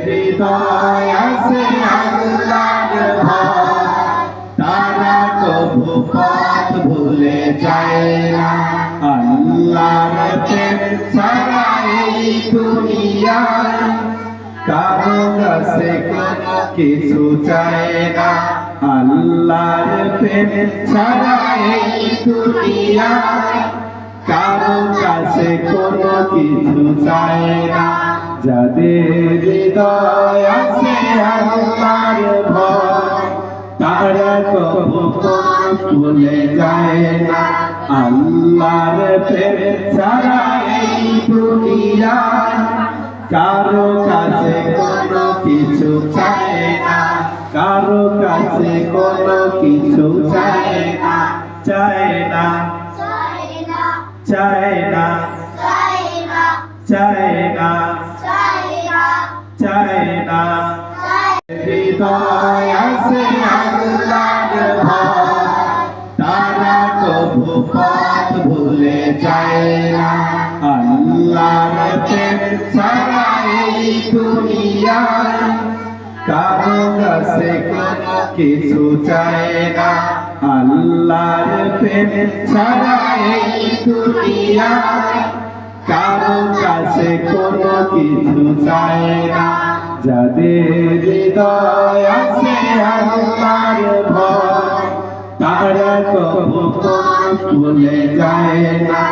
হৃদয় আছে আল্লাহর ভয়, তারা কবু পথ ভুলে যায় না। আল্লাহর প্রেম ছাড়া এই দুনিয়ায় কারো কাছে কোনো কিছু চায় না। আল্লাহর প্রেম ছাড়া এই দুনিয়ায় কারো কাছে কোনো কিছু চায় না। যাদের হৃদয় আছে আল্লাহর ভয়, তারা কবু পথ ভুলে যায় না। আল্লাহর প্রেম ছাড়া এই দুনিয়ায় কারো কাছে কোনো কিছু চায় না। কারো কাছে কোনো কিছু চায় না। চায় না, চায় না, চায় না, চায় না। হৃদয় আছে আল্লাহর ভয়, তারা কবু পথ ভুলে যায় না। আল্লাহর প্রেম ছাড়া এই দুনিয়ায় কারো কাছে কোনো কিছু চায় না। আল্লাহর প্রেম ছাড়া এই দুনিয়ায় কারো কাছে কোনো কিছু চায় না। যাদের হৃদয় আছে আল্লাহর ভয়, তারা কবু পথ ভুলে যায় না।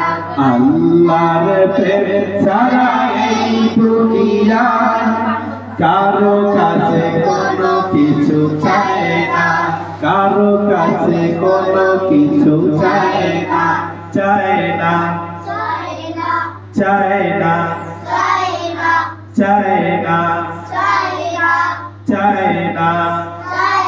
আল্লাহর প্রেম ছাড়া এই দুনিয়ায় কারো কাছে কোনো কিছু চায় না। কারো কাছে কোনো কিছু চায় না। চায় না, চায় না, চায় না, চায় না।